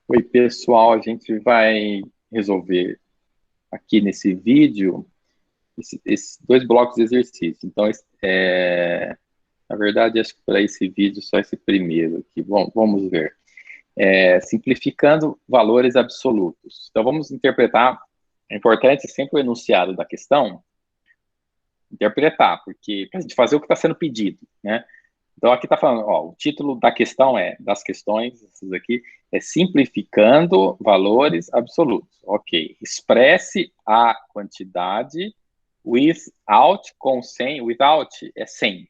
Oi, pessoal, a gente vai resolver aqui nesse vídeo esses dois blocos de exercício. Então, na verdade, acho que para esse vídeo, só esse primeiro aqui. Bom, vamos ver. Simplificando valores absolutos. Então, vamos interpretar. É importante sempre o enunciado da questão, interpretar, porque para a gente fazer o que está sendo pedido, né? Então, aqui está falando, ó, o título da questão das questões, essas aqui, é simplificando valores absolutos. Ok. Expresse a quantidade without, com sem, without é sem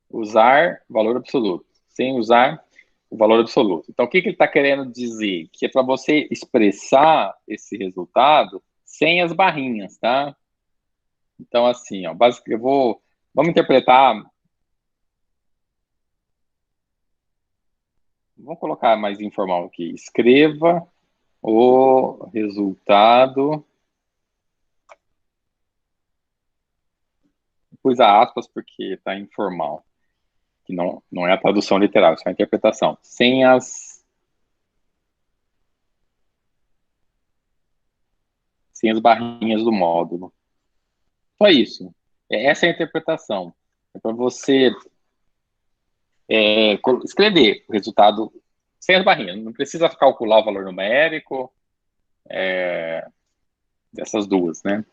usar valor absoluto, sem usar o valor absoluto. Então, o que ele está querendo dizer? Que é para você expressar esse resultado sem as barrinhas, tá? Então, assim, ó, vamos interpretar. Vamos colocar mais informal aqui. Escreva o resultado. Pus a aspas porque está informal. Que não é a tradução literal, é só a interpretação. Sem as barrinhas do módulo. Só isso. Essa é a interpretação. É para você escrever o resultado sem as barrinhas. Não precisa calcular o valor numérico dessas duas, né?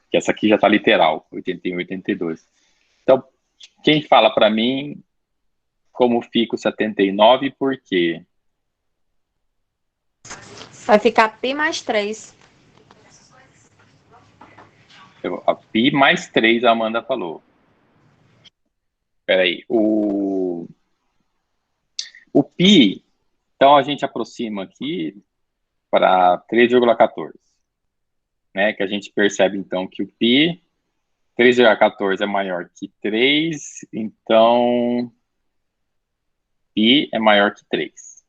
Que essa aqui já está literal, 81 e 82. Então, quem fala para mim como fica o 79 e por quê? Vai ficar π mais 3. A pi mais 3, a Amanda falou. Espera aí. O pi, então a gente aproxima aqui para 3,14. Né? Que a gente percebe, então, que o pi 3,14 é maior que 3, então pi é maior que 3.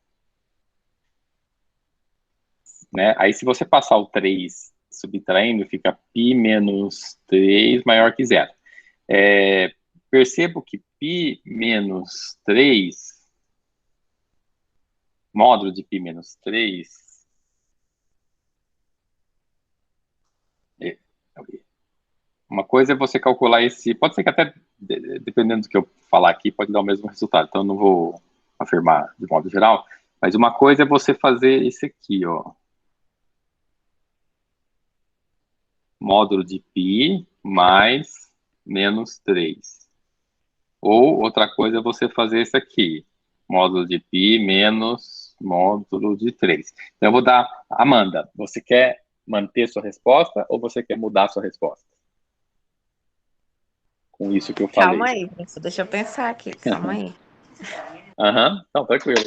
Né? Aí, se você passar o 3 subtraindo, fica π menos 3 maior que 0. Percebo que π menos 3, módulo de π menos 3, uma coisa é você calcular esse, pode ser que até, dependendo do que eu falar aqui, pode dar o mesmo resultado, então eu não vou afirmar de modo geral, mas uma coisa é você fazer esse aqui, ó, módulo de π mais menos 3. Ou outra coisa é você fazer esse aqui, módulo de π menos módulo de 3. Então eu vou dar, Amanda, você quer manter sua resposta ou você quer mudar sua resposta? Com isso que eu Calma falei. aí, professor. Deixa eu pensar aqui. Calma aí. Então tranquilo.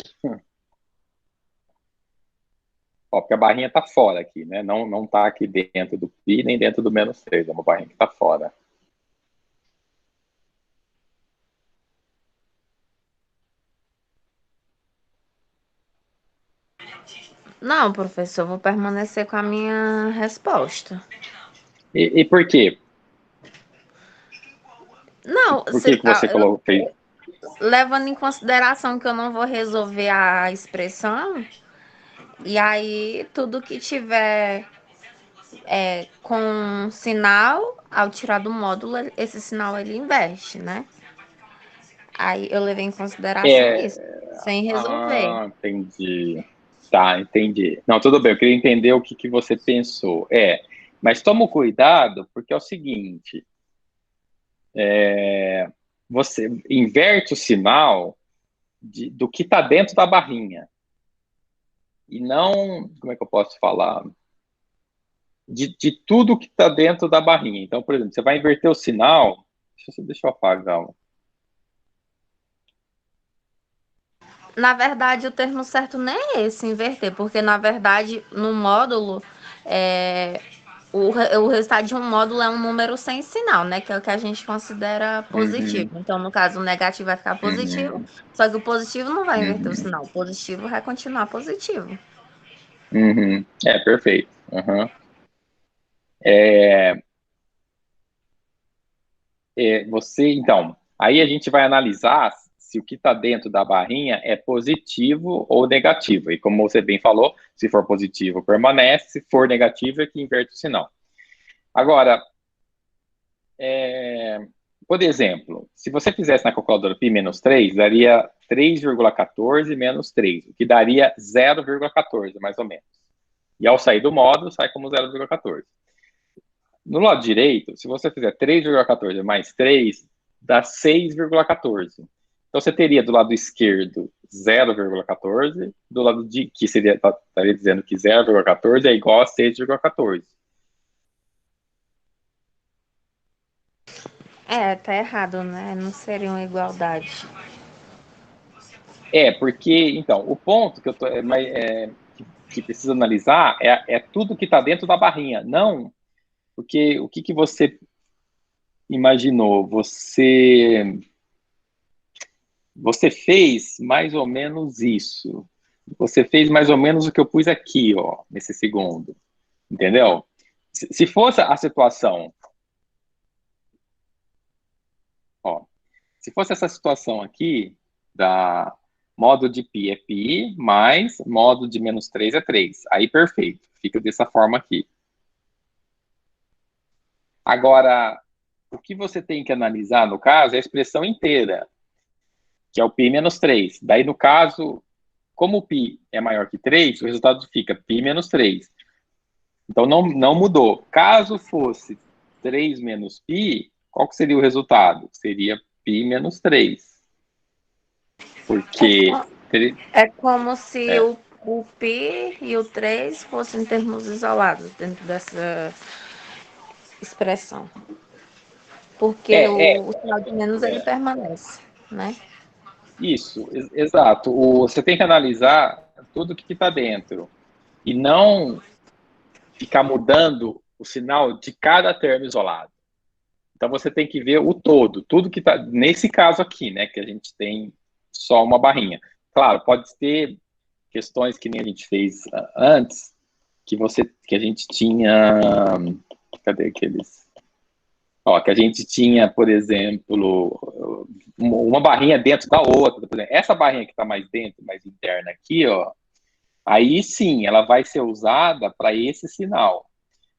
Ó, porque a barrinha tá fora aqui, né? Não tá aqui dentro do π nem dentro do menos 3. É uma barrinha que tá fora. Não, professor, eu vou permanecer com a minha resposta. E por quê? Não, Por que que você fez? levando em consideração que eu não vou resolver a expressão, e aí tudo que tiver com sinal, ao tirar do módulo, esse sinal ele inverte, né? Aí eu levei em consideração É... isso, sem resolver. Entendi. Tá, entendi. Não, tudo bem, eu queria entender o que você pensou. Mas toma cuidado, porque é o seguinte, você inverte o sinal do que está dentro da barrinha. E não, como é que eu posso falar? De tudo que está dentro da barrinha. Então, por exemplo, você vai inverter o sinal. Deixa eu apagar. Na verdade, o termo certo nem é esse, inverter, porque na verdade, no módulo, o resultado de um módulo é um número sem sinal, né? Que é o que a gente considera positivo. Uhum, Então, no caso, o negativo vai ficar positivo, uhum, só que o positivo não vai inverter o uhum, sinal. O positivo vai continuar positivo. uhum. Perfeito. Uhum. É, então, Aí a gente vai analisar se o que está dentro da barrinha é positivo ou negativo. E como você bem falou, se for positivo, permanece, se for negativo, é que inverte o sinal. Agora, por exemplo, se você fizesse na calculadora π menos 3, daria 3,14 menos 3, o que daria 0,14, mais ou menos. E ao sair do módulo, sai como 0,14. No lado direito, se você fizer 3,14 mais 3, dá 6,14. Então, você teria do lado esquerdo 0,14, do lado de que estaria dizendo que 0,14 é igual a 6,14. Tá errado, né? Não seria uma igualdade. Porque, então, o ponto que eu tô, que precisa analisar é tudo que está dentro da barrinha, não porque o que você imaginou? Você fez mais ou menos isso. Você fez mais ou menos o que eu pus aqui, ó, nesse segundo. Entendeu? Se fosse a situação, ó, se fosse essa situação aqui, da modo de π é π, mais modo de menos 3 é 3. Aí, perfeito. Fica dessa forma aqui. Agora, o que você tem que analisar, no caso, é a expressão inteira, que é o π menos 3. Daí, no caso, como o π é maior que 3, o resultado fica π menos 3. Então, não mudou. Caso fosse 3 menos π, qual que seria o resultado? Seria π menos 3. Porque... É como se É, o π e o 3 fossem termos isolados dentro dessa expressão. Porque é, o sinal de menos ele é, permanece, né? isso, exato. Você tem que analisar tudo que está dentro e não ficar mudando o sinal de cada termo isolado. Então você tem que ver o todo, tudo que está nesse caso aqui, né, que a gente tem só uma barrinha. Claro, pode ter questões que nem a gente fez antes, que a gente tinha, cadê aqueles? Ó, que a gente tinha, por exemplo, uma barrinha dentro da outra. Por exemplo, essa barrinha que está mais dentro, mais interna aqui, ó, aí sim, ela vai ser usada para esse sinal.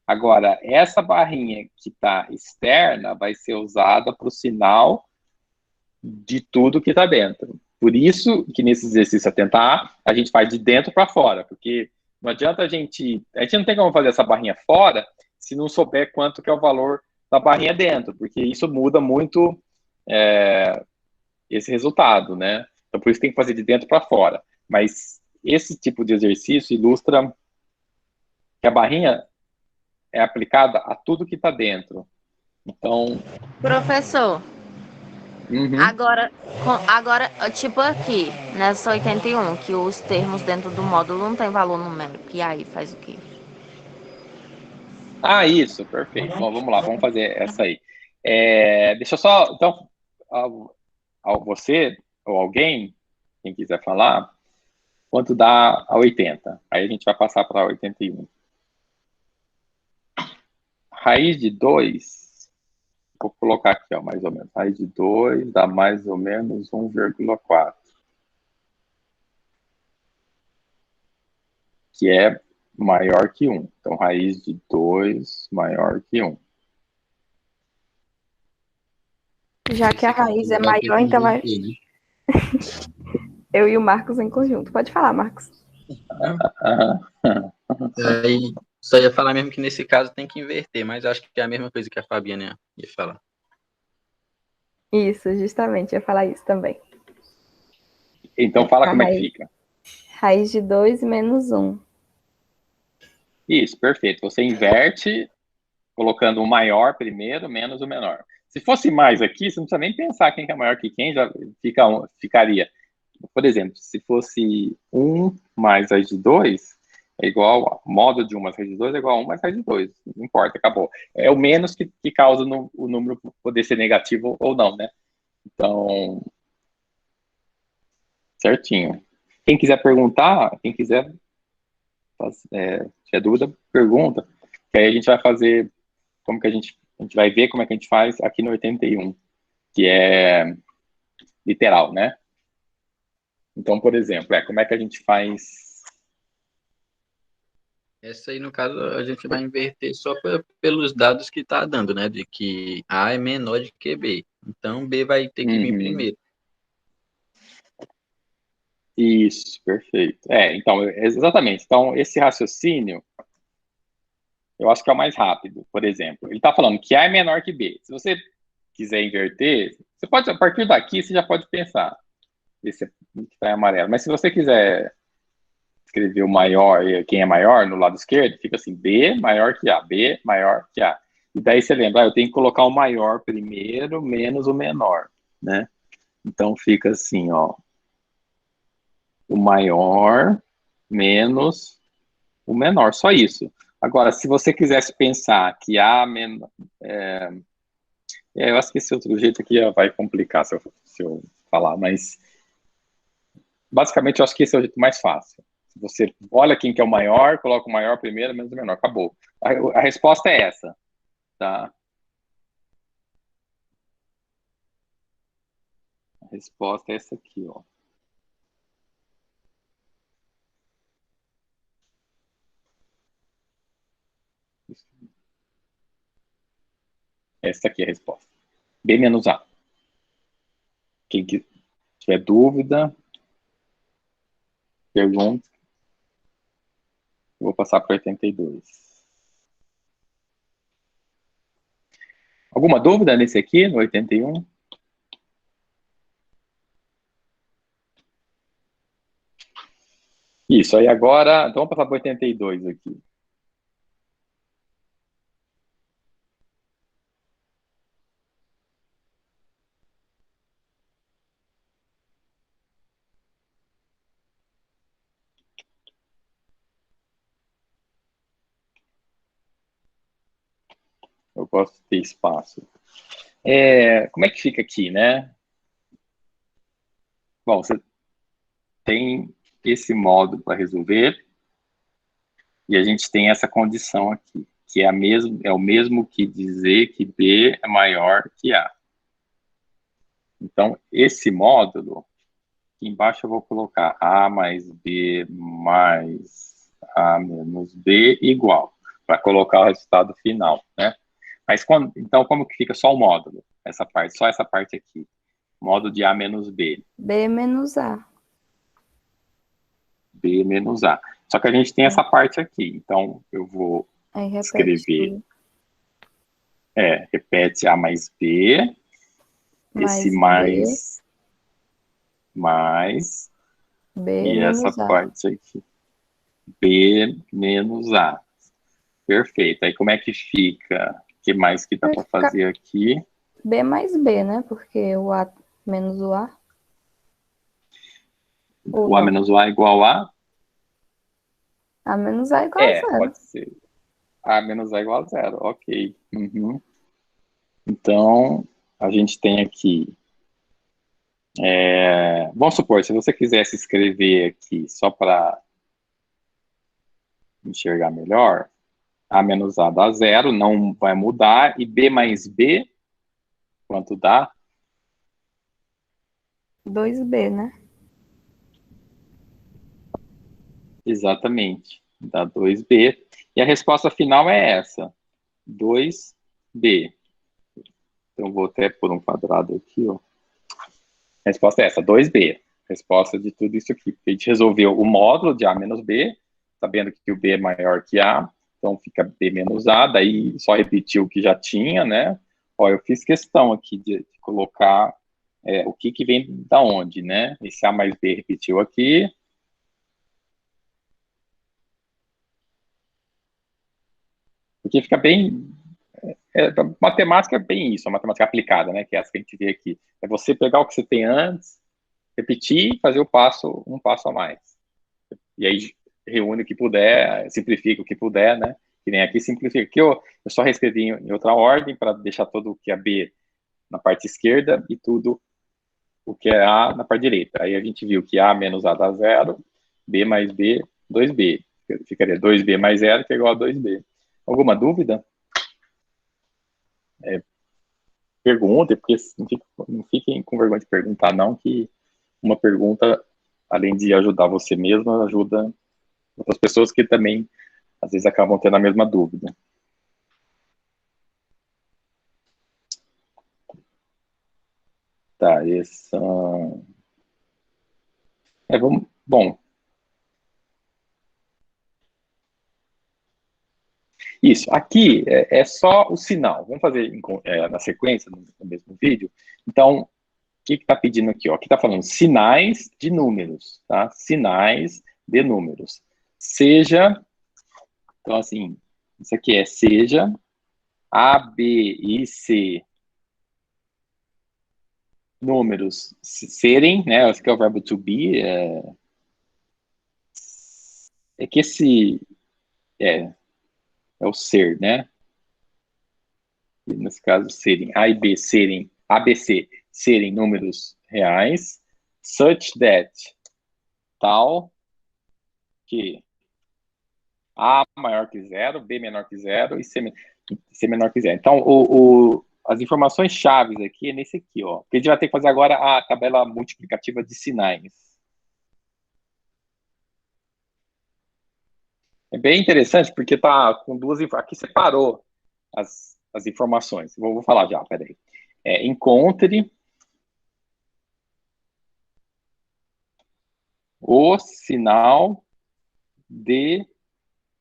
Agora, essa barrinha que está externa vai ser usada para o sinal de tudo que está dentro. Por isso que nesse exercício atentar, a gente faz de dentro para fora, porque não adianta a gente não tem como fazer essa barrinha fora se não souber quanto que é o valor da barrinha dentro, porque isso muda muito esse resultado, né? Então, por isso tem que fazer de dentro para fora. Mas esse tipo de exercício ilustra que a barrinha é aplicada a tudo que está dentro. Então, Professor, uhum. agora, tipo aqui, nessa 81, que os termos dentro do módulo não tem valor numérico. E aí, faz o quê? Isso, perfeito. Bom, vamos lá, vamos fazer essa aí. Deixa eu só, então, você ou alguém, quem quiser falar, quanto dá a 80? Aí a gente vai passar para 81. Raiz de 2, vou colocar aqui, ó, mais ou menos. Raiz de 2 dá mais ou menos 1,4. Que é maior que 1. Então, raiz de 2 maior que 1. Já que a raiz é maior, então vai... Eu e o Marcos em conjunto. Pode falar, Marcos. Aí, só ia falar mesmo que nesse caso tem que inverter, mas acho que é a mesma coisa que a Fabiana ia falar. Isso, justamente, eu ia falar isso também. Então, fala como é que fica. Raiz de 2 menos 1. Isso, perfeito. Você inverte, colocando o maior primeiro, menos o menor. Se fosse mais aqui, você não precisa nem pensar quem é maior que quem, já ficaria. Por exemplo, se fosse 1 mais raiz de 2, é igual, modo de 1 mais raiz de 2 é igual a 1 mais raiz de 2. Não importa, acabou. É o menos que causa o número poder ser negativo ou não, né? Então, certinho. Quem quiser perguntar, quem quiser, tiver dúvida, pergunta. Que aí a gente vai fazer, como que a gente vai ver como é que a gente faz aqui no 81. que é literal, né? Então, por exemplo, como é que a gente faz? Essa aí, no caso, a gente vai inverter só pelos dados que está dando, né? De que A é menor de que B. Então, B vai ter que vir primeiro. Isso, perfeito. Então, exatamente. Então, esse raciocínio, eu acho que é o mais rápido, por exemplo. Ele está falando que A é menor que B. Se você quiser inverter, você pode, a partir daqui, você já pode pensar. Esse que está em amarelo. Mas se você quiser escrever o maior, quem é maior, no lado esquerdo, fica assim, B maior que A, B maior que A. E daí você lembra, eu tenho que colocar o maior primeiro, menos o menor, né? Então fica assim, ó, o maior menos o menor, só isso. Agora, se você quisesse pensar que A menor... eu acho que esse outro jeito aqui vai complicar se eu falar, mas basicamente eu acho que esse é o jeito mais fácil. Você olha quem que é o maior, coloca o maior primeiro, menos o menor, acabou. A resposta é essa, tá? A resposta é essa aqui, ó. Essa aqui é a resposta. B menos A. Quem tiver dúvida, pergunta. Eu vou passar para 82. Alguma dúvida nesse aqui, no 81? Isso, aí agora, então vamos passar para 82 aqui. Eu gosto de ter espaço. Como é que fica aqui, né? Bom, você tem esse módulo para resolver e a gente tem essa condição aqui, que é o mesmo que dizer que B é maior que A. Então, esse módulo, aqui embaixo eu vou colocar A mais B mais A menos B igual, para colocar o resultado final, né? Mas então, como que fica só o módulo? Essa parte, só essa parte aqui. Módulo de A menos B. B menos A. B menos A. Só que a gente tem essa parte aqui. Então, eu vou escrever. Tudo. Repete A mais B. Esse mais B e menos essa A. parte aqui. B menos A. Perfeito. Aí como é que fica? O que mais que dá para fazer aqui? B mais B, né? Porque o A menos o A. O A menos o A igual a? A menos A igual a zero. Pode ser. A menos A igual a zero. Ok. Uhum. Então, a gente tem aqui... vamos supor, se você quisesse escrever aqui só para enxergar melhor, A menos A dá zero, não vai mudar, e B mais B, quanto dá? 2B, né? Exatamente, dá 2B. E a resposta final é essa, 2B. Então, vou até pôr um quadrado aqui, ó. A resposta é essa, 2B. Resposta de tudo isso aqui. A gente resolveu o módulo de A menos B, sabendo que o B é maior que A, então fica B menos A, daí só repetir o que já tinha, né? Ó, eu fiz questão aqui de colocar o que vem da onde, né? Esse A mais B repetiu aqui. Porque fica bem... matemática é bem isso, a matemática aplicada, né? Que é essa que a gente vê aqui. É você pegar o que você tem antes, repetir e fazer um passo a mais. E aí reúne o que puder, simplifica o que puder, né? Que nem aqui simplifica. Aqui eu só reescrevi em outra ordem para deixar tudo o que é B na parte esquerda e tudo o que é A na parte direita. Aí a gente viu que A menos A dá zero, B mais B, 2B. Ficaria 2B mais zero, que é igual a 2B. Alguma dúvida? perguntem, porque não fiquem com vergonha de perguntar, não, que uma pergunta, além de ajudar você mesmo, ajuda outras pessoas que também, às vezes, acabam tendo a mesma dúvida. Tá, essa... Bom, isso, aqui é só o sinal. Vamos fazer na sequência, no mesmo vídeo. Então, o que está pedindo aqui? Ó? Aqui está falando sinais de números, tá? Sinais de números. Seja, então assim, isso aqui é seja, A, B e C, números serem, né? Esse aqui é o verbo to be, que esse é o ser, né? E nesse caso, serem A e B serem, ABC serem números reais, such that, tal que A maior que zero, B menor que zero e C menor que zero. Então, as informações chaves aqui é nesse aqui, ó. Que a gente vai ter que fazer agora a tabela multiplicativa de sinais. É bem interessante, porque tá com duas... Aqui separou as informações. Vou falar já, peraí. Encontre o sinal de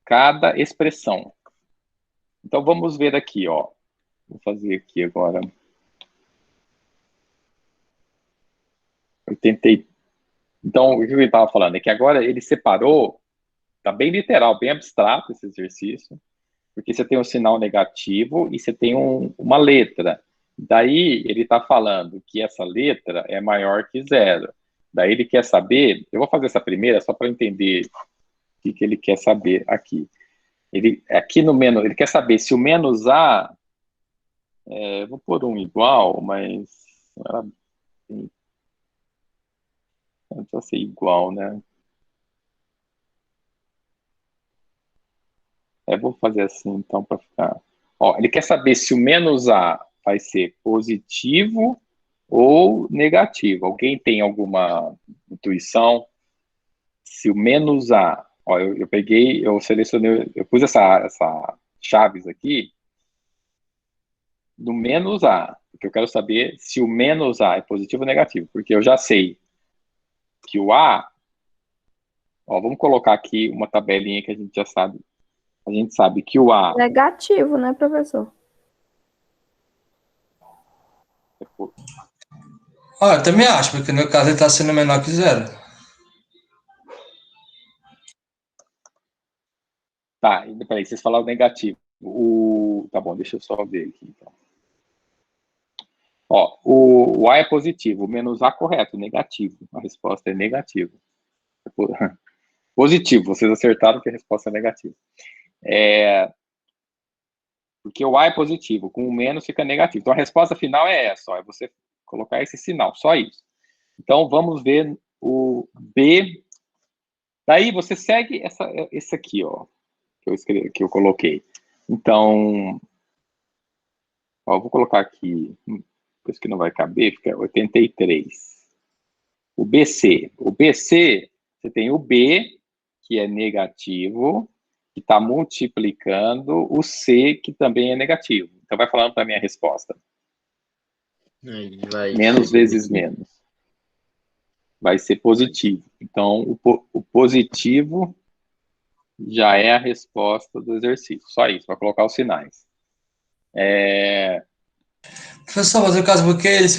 cada expressão. Então, vamos ver aqui, ó. Vou fazer aqui agora. Eu tentei... Então, o que eu estava falando é que agora ele separou, tá bem literal, bem abstrato esse exercício, porque você tem um sinal negativo e você tem uma letra. Daí, ele está falando que essa letra é maior que zero. Daí, ele quer saber... Eu vou fazer essa primeira só para entender o que ele quer saber aqui. Aqui no menos, ele quer saber se o menos A... vou pôr um igual, mas... Não precisa ser igual, né? Vou fazer assim, então, para ficar... Ó, ele quer saber se o menos A vai ser positivo ou negativo. Alguém tem alguma intuição? Se o menos A... Ó, eu selecionei, eu pus essa chaves aqui no menos A, porque eu quero saber se o menos A é positivo ou negativo, porque eu já sei que o A... Ó, vamos colocar aqui uma tabelinha que a gente já sabe. A gente sabe que o A... Negativo, né, professor? Eu também acho, porque no caso ele está sendo menor que zero. Tá, peraí, vocês falaram negativo. Tá bom, deixa eu só ver aqui, então. Ó, o A é positivo, o menos A correto, negativo. A resposta é negativo. Positivo, vocês acertaram que a resposta é negativa. Porque o A é positivo, com o menos fica negativo. Então, a resposta final é essa, ó, é você colocar esse sinal, só isso. Então, vamos ver o B. Daí, você segue esse aqui, ó, que eu coloquei. Então, ó, eu vou colocar aqui, por isso que não vai caber, fica 83. O BC. O BC, você tem o B, que é negativo, que está multiplicando o C, que também é negativo. Então, vai falando para a minha resposta. Menos vezes menos. Vai ser positivo. Então, o positivo já é a resposta do exercício. Só isso, vai colocar os sinais. Professor, mas no caso, por que eles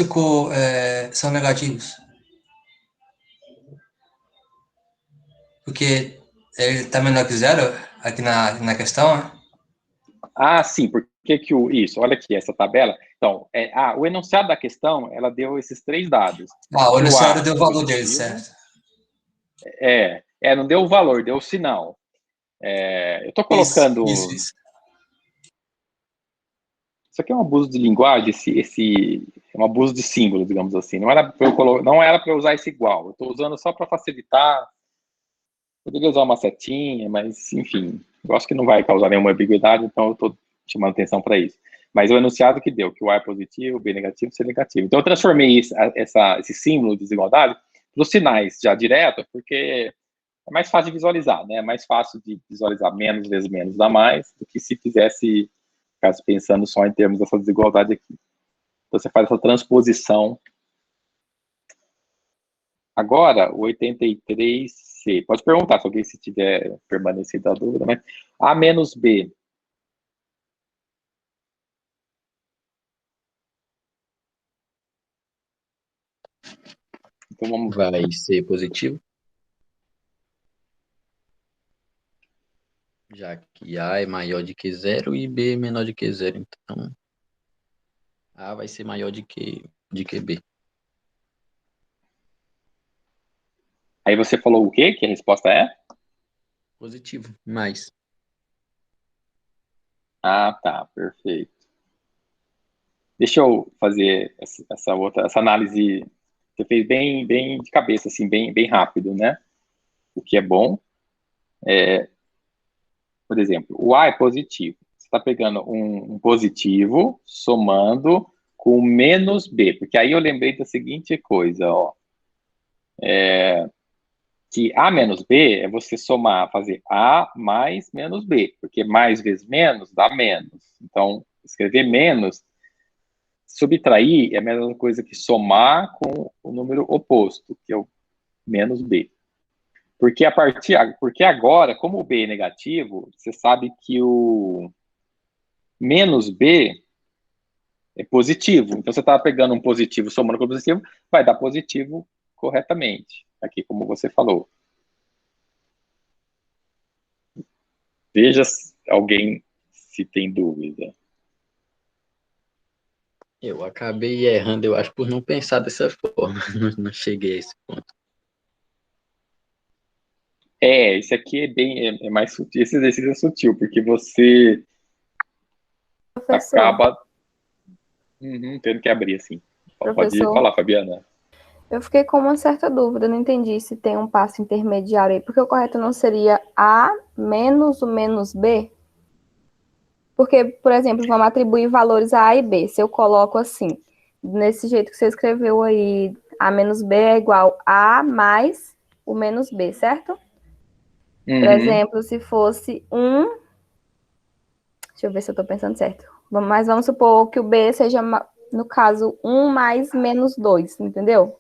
são negativos? Porque ele está menor que zero aqui na questão, né? Ah, sim, porque isso, olha aqui, essa tabela. Então, o enunciado da questão, ela deu esses três dados. O enunciado deu o valor dele, certo? Não deu o valor, deu o sinal. Eu estou colocando... Isso. Isso aqui é um abuso de linguagem, é um abuso de símbolo, digamos assim. Não era para eu usar esse igual. Eu estou usando só para facilitar. Poderia usar uma setinha, mas, enfim, eu acho que não vai causar nenhuma ambiguidade, então eu estou chamando atenção para isso. Mas o enunciado que deu, que o A é positivo, o B é negativo, o C é negativo. Então, eu transformei esse símbolo de desigualdade para os sinais já direto, porque é mais fácil de visualizar, né? É mais fácil de visualizar menos vezes menos dá mais, do que se fizesse, caso pensando só em termos dessa desigualdade aqui. Então, você faz essa transposição. Agora, o 83C. Pode perguntar se alguém se tiver permanecido a dúvida, mas A menos B. Então, vamos ver. Vai ser positivo, já que A é maior do que 0 e B é menor do que 0. Então, A vai ser maior do que B. Aí você falou o quê? Que a resposta é? Positivo, mais. Ah, tá, perfeito. Deixa eu fazer essa análise. Você fez bem de cabeça, assim, bem rápido, né? O que é bom. Por exemplo, o A é positivo. Você está pegando um positivo, somando com menos B, porque aí eu lembrei da seguinte coisa, ó. Que A menos B é você somar, fazer A mais menos B, porque mais vezes menos dá menos. Então, escrever menos, subtrair é a mesma coisa que somar com o número oposto, que é o menos B. Porque agora, como o B é negativo, você sabe que o menos B é positivo. Então, você está pegando um positivo, somando com o positivo, vai dar positivo corretamente, aqui como você falou. Veja se alguém se tem dúvida. Eu acabei errando, eu acho, por não pensar dessa forma. Não cheguei a esse ponto. Esse aqui é mais sutil. Esse exercício é sutil, porque você Professor, acaba tendo que abrir, assim. Pode professor, falar, Fabiana. eu fiquei com uma certa dúvida, não entendi se tem um passo intermediário aí, porque o correto não seria A menos o menos B? Porque, por exemplo, vamos atribuir valores a A e B. Se eu coloco assim, nesse jeito que você escreveu aí, A menos B é igual a mais o menos B, certo? Por exemplo, se fosse deixa eu ver se eu estou pensando certo. Mas vamos supor que o B seja, no caso, 1 mais menos 2, entendeu?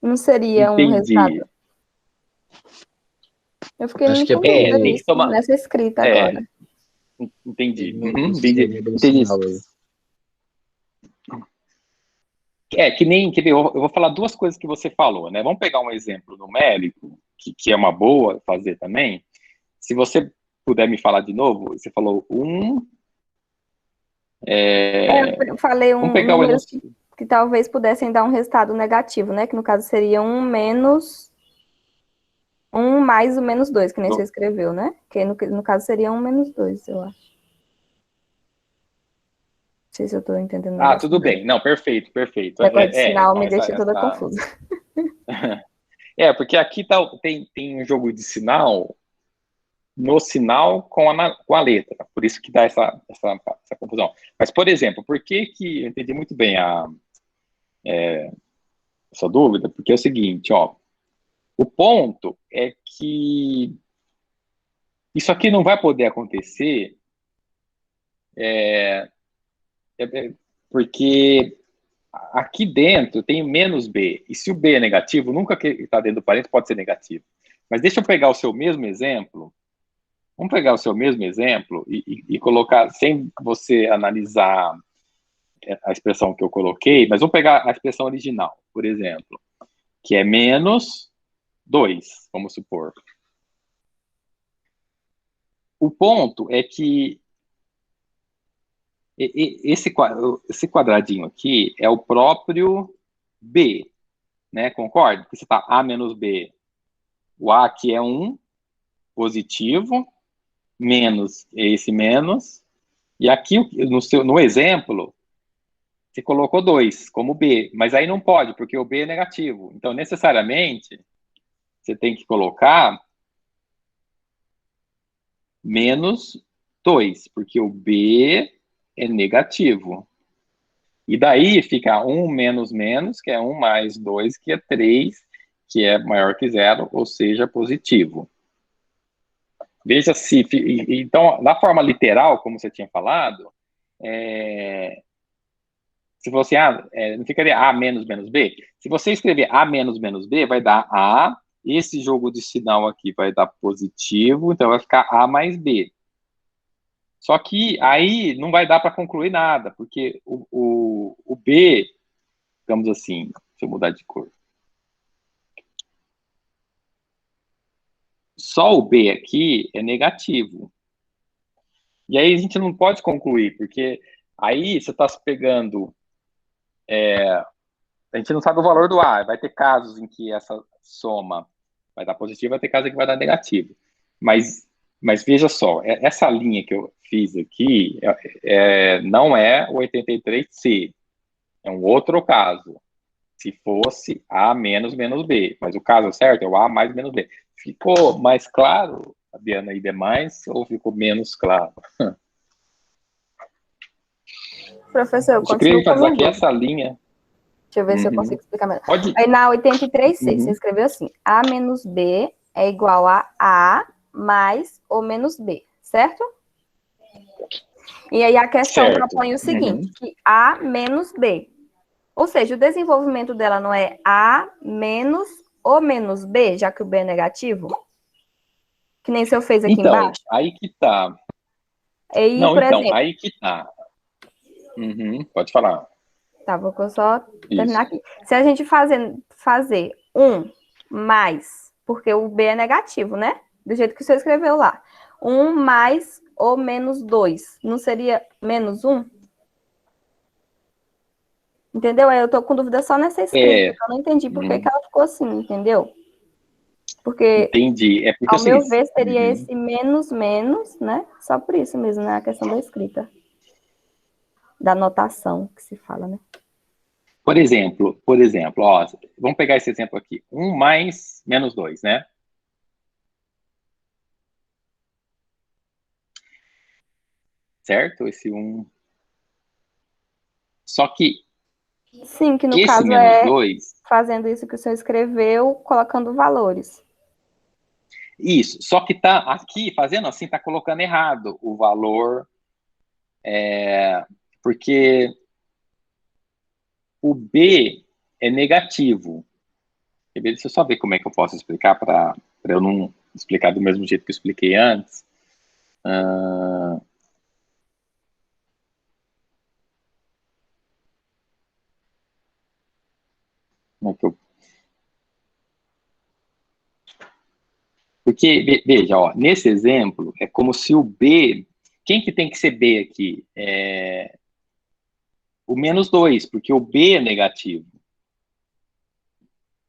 Não seria um Entendi. resultado. Eu fiquei Acho meio que é com dúvida tem que nisso, tomar. nessa escrita agora. Entendi. Você mudou o Entendi. sinal aí. Que nem, quer ver, eu vou falar duas coisas que você falou, né? Vamos pegar um exemplo numérico, que é uma boa fazer também. Se você puder me falar de novo, você falou Eu falei vamos pegar o números que talvez pudessem dar um resultado negativo, né? Que no caso seria 1 mais o menos 2, que nem você escreveu, né? Que no caso seria 1 menos 2, eu acho. Não sei se eu estou entendendo. tudo bem. Não, perfeito. O negócio de sinal Então, me deixa toda confusa. porque aqui tem um jogo de sinal no sinal com a letra. Por isso que dá essa confusão. Mas, por exemplo, por que eu entendi muito bem essa dúvida? Porque é o seguinte, ó. O ponto é que isso aqui não vai poder acontecer porque aqui dentro tem menos B. E se o B é negativo, nunca que está dentro do parênteses pode ser negativo. Mas deixa eu pegar o seu mesmo exemplo. Vamos pegar o seu mesmo exemplo e colocar, sem você analisar a expressão que eu coloquei, mas vou pegar a expressão original, por exemplo, que é menos 2, vamos supor. O ponto é que esse quadradinho aqui é o próprio B, né? Concorda? Porque você está A menos B. O A aqui é 1, positivo, menos esse menos. E aqui, no exemplo, você colocou 2 como B, mas aí não pode, porque o B é negativo. Então, necessariamente, você tem que colocar menos 2, porque o B é negativo. E daí fica 1 menos menos, que é 1 mais 2, que é 3, que é maior que 0, ou seja, positivo. Veja se... Então, na forma literal, como você tinha falado, se você... não ficaria A menos menos B? Se você escrever A menos menos B, vai dar A. Esse jogo de sinal aqui vai dar positivo, então vai ficar A mais B. Só que aí não vai dar para concluir nada, porque o B, digamos assim, deixa eu mudar de cor. Só o B aqui é negativo. E aí a gente não pode concluir, porque aí você está se pegando... a gente não sabe o valor do A. Vai ter casos em que essa soma vai dar positivo, vai ter casos em que vai dar negativo. Mas veja só, essa linha que eu fiz aqui não é o 83C. É um outro caso. Se fosse A menos menos B. Mas o caso certo é o A mais menos B. Ficou mais claro, Fabiana, e demais, ou ficou menos claro? Professor, eu Eu queria continuo com a fazer minha aqui dúvida. essa linha. Deixa eu ver se eu consigo explicar melhor. Pode. Aí na 83C, você Uhum. escreveu assim, A menos B é igual a A mais ou menos B, certo? E aí a questão Certo. propõe o seguinte, que A menos B. Ou seja, o desenvolvimento dela não é A menos ou menos B, já que o B é negativo? Que nem o senhor fez aqui Então, embaixo? aí que tá. E, Não, por então, exemplo, aí que tá. Pode falar. tá, vou só terminar Isso. aqui. Se a gente fazer 1 mais, porque o B é negativo, né? Do jeito que o senhor escreveu lá. 1 mais ou menos 2, não seria menos 1? Entendeu? Aí eu tô com dúvida só nessa escrita, que eu não entendi por que ela ficou assim, entendeu? Porque, Entendi. É porque ao meu ver, assim, seria esse menos, menos, né? Só por isso mesmo, né? A questão da escrita. Da notação que se fala, né? Por exemplo, ó, vamos pegar esse exemplo aqui. 1 mais menos 2, né? Certo? Esse 1. Só que Sim, que no esse caso menos 2... fazendo isso que o senhor escreveu, colocando valores. Isso. Só que tá aqui, fazendo assim, tá colocando errado o valor. Porque o B é negativo. Deixa eu só ver como é que eu posso explicar para eu não explicar do mesmo jeito que eu expliquei antes. Como é que eu... Porque, veja, ó, nesse exemplo, é como se o B... Quem que tem que ser B aqui? O menos 2, porque o B é negativo.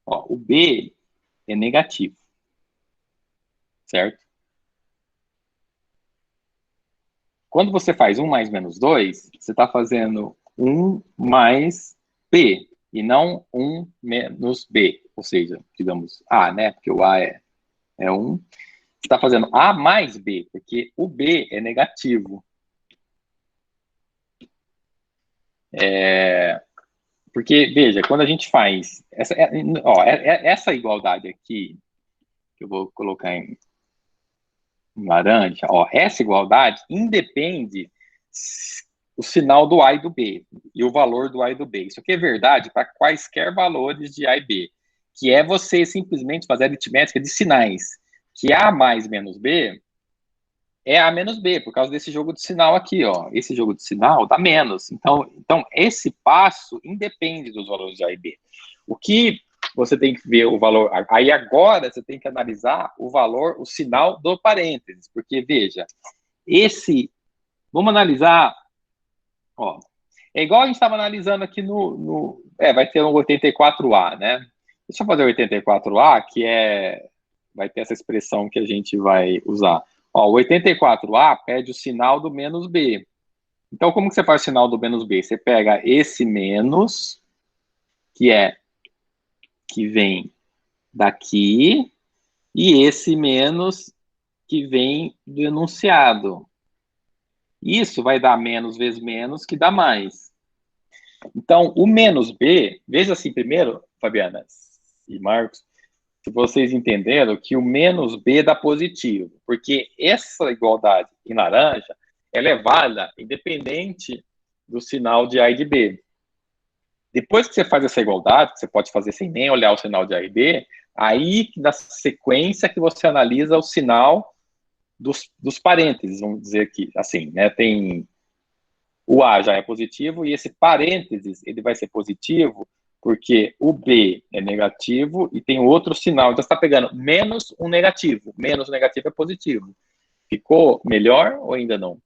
Ó, o B é negativo. Certo? Quando você faz 1 mais menos 2, você está fazendo 1 mais B, e não 1 menos B. Ou seja, digamos, A, né? Porque o A é 1. Você está fazendo A mais B, porque o B é negativo. Porque, veja, quando a gente faz... Essa igualdade aqui, que eu vou colocar em laranja, ó, essa igualdade independe o sinal do A e do B, e o valor do A e do B. Isso aqui é verdade para quaisquer valores de A e B, que é você simplesmente fazer a aritmética de sinais, que A mais menos B é A menos B, por causa desse jogo de sinal aqui, ó. Esse jogo de sinal dá menos. Então esse passo independe dos valores de A e B. O que você tem que ver o valor... Aí agora você tem que analisar o valor, o sinal do parênteses, porque, veja, vamos analisar... Ó, é igual a gente estava analisando aqui vai ter um 84A, né? Deixa eu fazer o 84A, que vai ter essa expressão que a gente vai usar. Ó, o 84A pede o sinal do menos B. Então, como que você faz o sinal do menos B? Você pega esse menos, que vem daqui, e esse menos que vem do enunciado. Isso vai dar menos vezes menos, que dá mais. Então, o menos B, veja assim primeiro, Fabiana e Marcos, se vocês entenderam que o menos B dá positivo, porque essa igualdade em laranja, ela é válida independente do sinal de A e de B. Depois que você faz essa igualdade, que você pode fazer sem nem olhar o sinal de A e B, aí na sequência que você analisa o sinal dos parênteses, vamos dizer aqui, assim, né? Tem o A já é positivo e esse parênteses ele vai ser positivo porque o B é negativo e tem outro sinal. Então, você está pegando menos um negativo. Menos um negativo é positivo. Ficou melhor ou ainda não?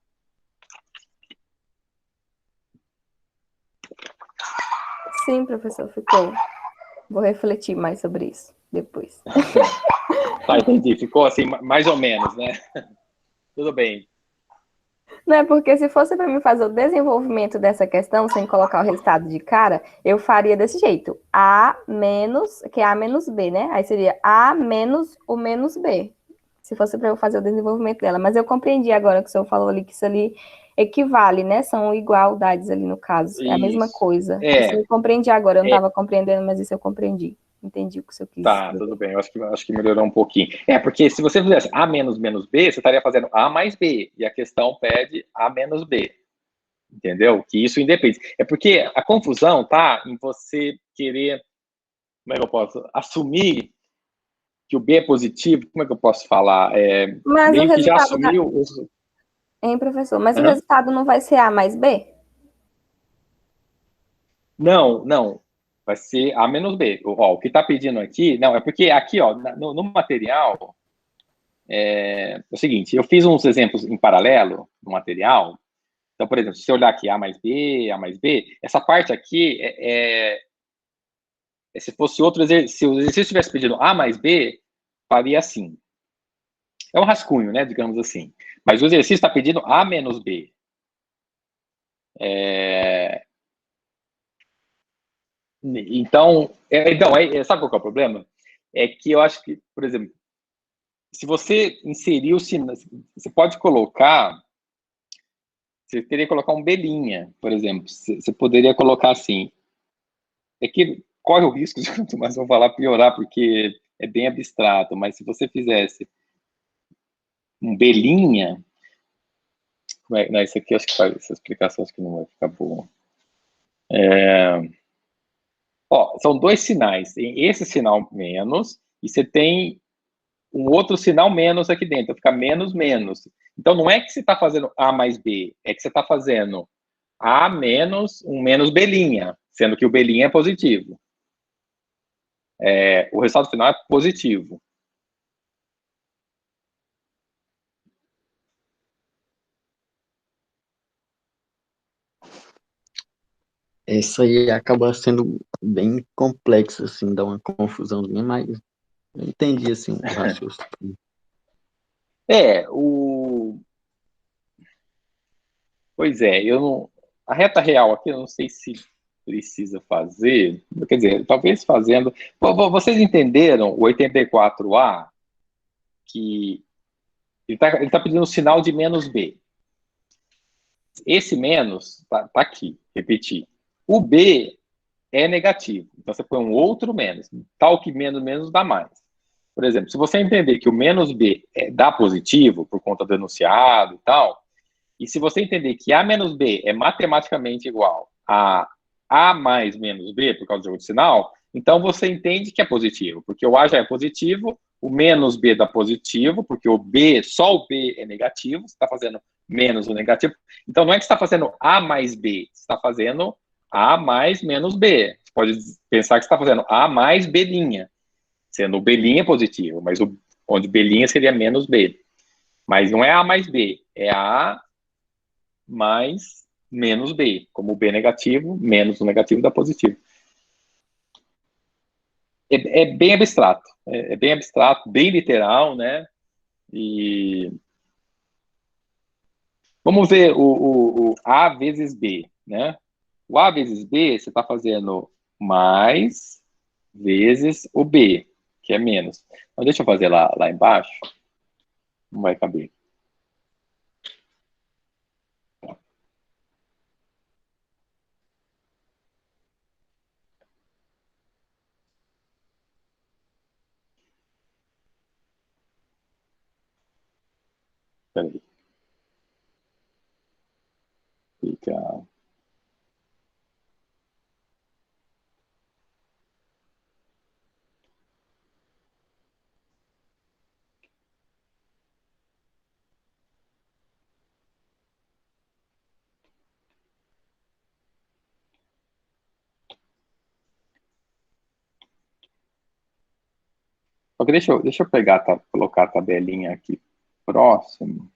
Sim, professor, ficou. Vou refletir mais sobre isso depois. Tá, entendi. Ficou assim, mais ou menos, né? Tudo bem. Não é porque se fosse para mim fazer o desenvolvimento dessa questão sem colocar o resultado de cara, eu faria desse jeito. A menos, que é A menos B, né? Aí seria A menos o menos B. Se fosse para eu fazer o desenvolvimento dela. Mas eu compreendi agora que o senhor falou ali que isso ali equivale, né? São igualdades ali no caso. É a mesma Isso. coisa. Isso eu compreendi agora. Eu não estava compreendendo, mas isso eu compreendi. Entendi o que o senhor quis Tá, dizer. tudo bem. Eu acho que melhorou um pouquinho. Porque se você fizesse A menos menos B, você estaria fazendo A mais B. E a questão pede A menos B. Entendeu? Que isso independe. É porque a confusão tá em você querer, como é que eu posso, assumir que o B é positivo, como é que eu posso falar? Mas o Meio que já resultado assumiu... Hein, professor? Mas o Uhum. resultado não vai ser A mais B? Não. Vai ser A menos B. Ó, o que está pedindo aqui... Não, é porque aqui, ó, no material... É o seguinte, eu fiz uns exemplos em paralelo no material. Então, por exemplo, se você olhar aqui A mais B, essa parte aqui se fosse outro exercício, se o exercício tivesse pedido A mais B, faria assim. É um rascunho, né, digamos assim. Mas o exercício está pedindo A menos B. Então, sabe qual que é o problema? É que eu acho que, por exemplo, se você inserir o sinal, você pode colocar, você teria que colocar um belinha, por exemplo. Você poderia colocar assim. É que corre o risco de, quanto mais eu falar, piorar, porque é bem abstrato, mas se você fizesse um belinha, não, isso aqui, acho que essa explicação acho que não vai ficar boa. São dois sinais. Tem esse sinal menos, e você tem um outro sinal menos aqui dentro, fica menos, menos. Então, não é que você está fazendo A mais B, é que você está fazendo A menos um menos belinha, sendo que o belinha é positivo. O resultado final é positivo. Isso aí acaba sendo bem complexo, assim, dá uma confusãozinha, mas eu entendi, assim, o raciocínio. Pois é, eu não... A reta real aqui, eu não sei se precisa fazer, quer dizer, talvez fazendo... Vocês entenderam o 84A, que ele tá pedindo um sinal de menos B. Esse menos tá aqui, repetir. O B é negativo, então você põe um outro menos, tal que menos, menos dá mais. Por exemplo, se você entender que o menos B dá positivo, por conta do enunciado e tal, e se você entender que A menos B é matematicamente igual a A mais menos B, por causa do jogo de sinal, então você entende que é positivo, porque o A já é positivo, o menos B dá positivo, porque o B, só o B é negativo, você está fazendo menos o negativo. Então, não é que você está fazendo A mais B, você está fazendo A mais menos B. Você pode pensar que você está fazendo A mais B', sendo o B' positivo, mas onde B' seria menos B. Mas não é A mais B, é A mais menos B. Como o B é negativo, menos o negativo dá positivo. É bem abstrato. É bem abstrato, bem literal, né? E vamos ver o A vezes B, né? O A vezes B, você está fazendo mais vezes o B, que é menos. Então, deixa eu fazer lá embaixo. Não vai caber. Peraí. Fica... Só que deixa eu pegar, colocar a tabelinha aqui próximo.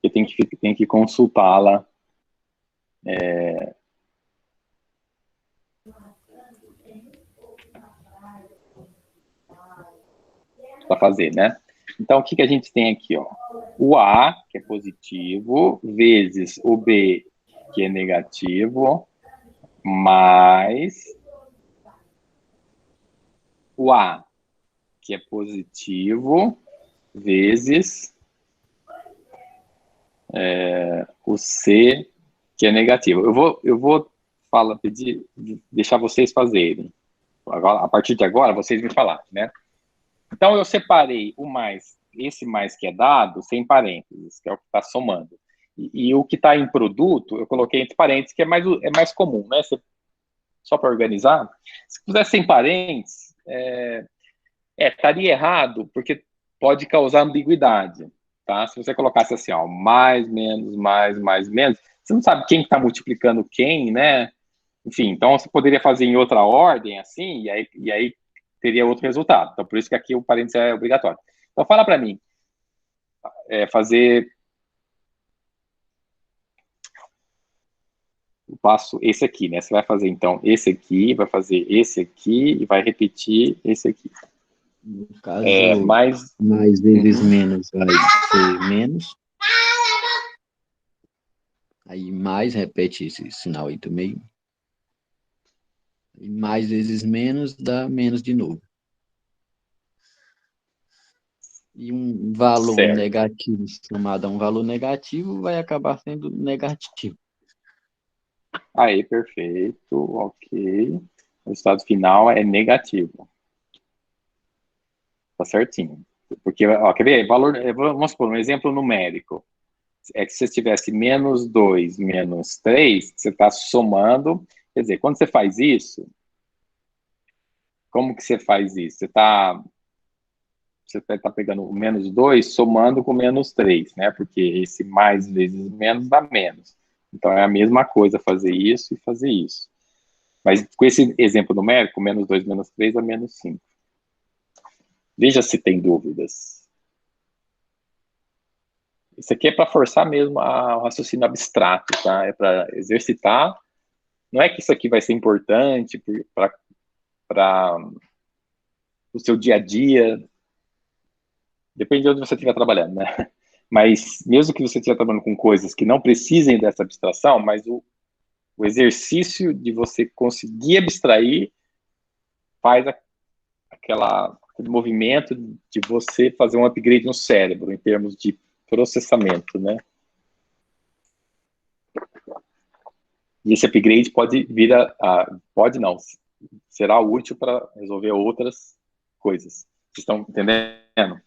Eu tenho que consultá-la para fazer, né? Então, o que a gente tem aqui, ó? O A, que é positivo, vezes o B, que é negativo, mais o A, que é positivo, vezes o C, que é negativo. Eu vou pedir, deixar vocês fazerem. Agora, a partir de agora, vocês me falarem, né? Então, eu separei o mais, esse mais que é dado, sem parênteses, que é o que está somando. E o que está em produto, eu coloquei entre parênteses, que é mais comum, né? Só para organizar. Se pusesse sem parênteses, estaria errado, porque pode causar ambiguidade, tá? Se você colocasse assim, ó, mais, menos, mais, menos, você não sabe quem está multiplicando quem, né? Enfim, então você poderia fazer em outra ordem, assim, e aí teria outro resultado. Então, por isso que aqui o parênteses é obrigatório. Então, fala para mim, fazer o passo esse aqui, né? Você vai fazer, então, esse aqui, vai fazer esse aqui e vai repetir esse aqui. No caso, mais vezes menos vai ser menos. Aí mais, repete esse sinal aí do meio. E mais vezes menos dá menos de novo. E um valor negativo somado a um valor negativo vai acabar sendo negativo. Aí, perfeito, ok. O resultado final é negativo. Tá certinho. Porque, ó, quer ver? Vamos supor, um exemplo numérico. É que se você tivesse menos 2, menos 3, você está somando. Quer dizer, quando você faz isso, como que você faz isso? Você está pegando o menos 2 somando com menos 3, né? Porque esse mais vezes menos dá menos. Então, é a mesma coisa fazer isso e fazer isso. Mas com esse exemplo numérico, menos 2 menos 3 é menos 5. Veja se tem dúvidas. Isso aqui é para forçar mesmo o raciocínio abstrato, tá? É para exercitar. Não é que isso aqui vai ser importante para o seu dia a dia. Depende de onde você estiver trabalhando, né? Mas mesmo que você esteja trabalhando com coisas que não precisem dessa abstração, mas o exercício de você conseguir abstrair faz aquele movimento de você fazer um upgrade no cérebro, em termos de processamento, né? E esse upgrade pode vir pode não, será útil para resolver outras coisas. Vocês estão entendendo?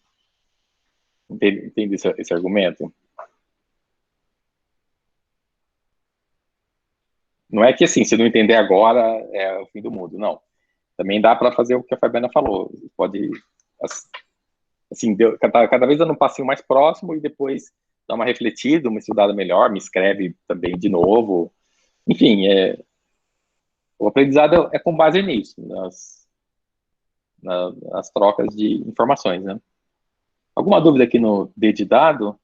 Entende esse argumento? Não é que assim, se não entender agora é o fim do mundo, não. Também dá para fazer o que a Fabiana falou. Pode, assim, cada vez dando um passinho mais próximo e depois dar uma refletida, uma estudada melhor, me escreve também de novo. Enfim, o aprendizado é com base nisso, nas trocas de informações, né? Alguma dúvida aqui no D de dado?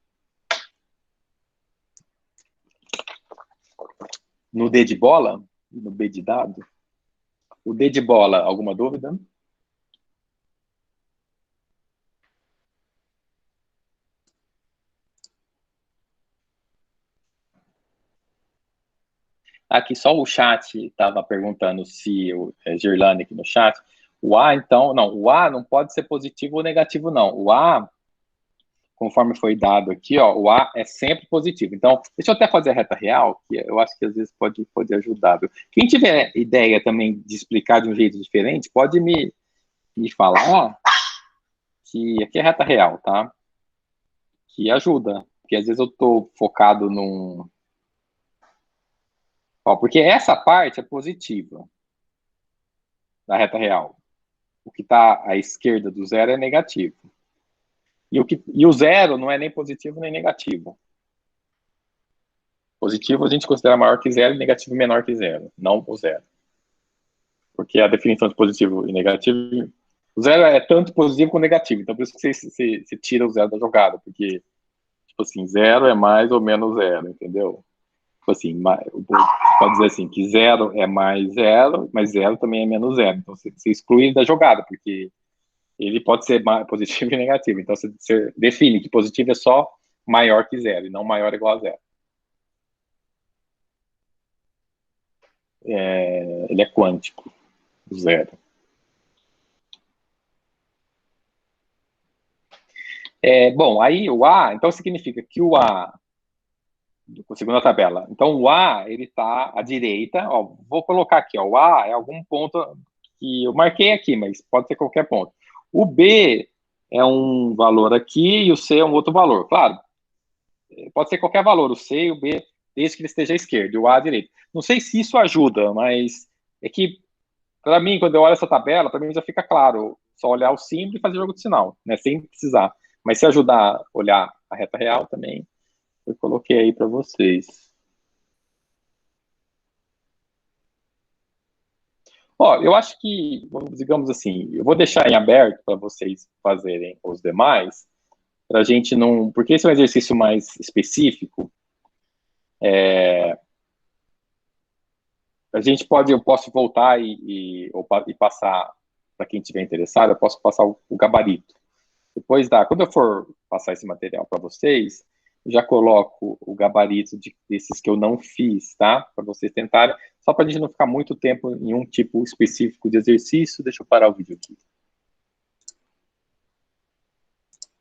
No D de bola? No B de dado? O D de bola, alguma dúvida? Aqui só o chat estava perguntando se o Gerlane aqui no chat. O A, então, não, o A não pode ser positivo ou negativo, não. O A, conforme foi dado aqui, ó, o A é sempre positivo. Então, deixa eu até fazer a reta real, que eu acho que às vezes pode ajudar. Viu? Quem tiver ideia também de explicar de um jeito diferente, pode me falar que aqui é reta real, tá? Que ajuda, porque às vezes eu tô focado num... Ó, porque essa parte é positiva da reta real. O que está à esquerda do zero é negativo. E o zero não é nem positivo nem negativo. Positivo a gente considera maior que zero e negativo menor que zero, não o zero. Porque a definição de positivo e negativo... O zero é tanto positivo quanto negativo. Então, por isso que você tira o zero da jogada. Porque, tipo assim, zero é mais ou menos zero, entendeu? Tipo assim, pode dizer assim, que zero é mais zero, mas zero também é menos zero. Então, você exclui ele da jogada, porque ele pode ser positivo e negativo. Então, você define que positivo é só maior que zero, e não maior ou igual a zero. Ele é quântico, o zero. Bom, aí o A, então significa que o A, segundo a tabela, então o A, ele está à direita, ó, vou colocar aqui, ó, o A é algum ponto que eu marquei aqui, mas pode ser qualquer ponto. O B é um valor aqui e o C é um outro valor, claro, pode ser qualquer valor, o C e o B, desde que ele esteja à esquerda, e o A à direita. Não sei se isso ajuda, mas é que, para mim, quando eu olho essa tabela, para mim já fica claro, só olhar o símbolo e fazer jogo de sinal, né, sem precisar. Mas se ajudar a olhar a reta real também, eu coloquei aí para vocês. Ó, eu acho que, digamos assim, eu vou deixar em aberto para vocês fazerem os demais, para a gente não... Porque esse é um exercício mais específico. Eu posso voltar e passar, para quem estiver interessado, eu posso passar o gabarito. Depois quando eu for passar esse material para vocês, eu já coloco o gabarito desses que eu não fiz, tá? Para vocês tentarem, só para a gente não ficar muito tempo em um tipo específico de exercício. Deixa eu parar o vídeo aqui.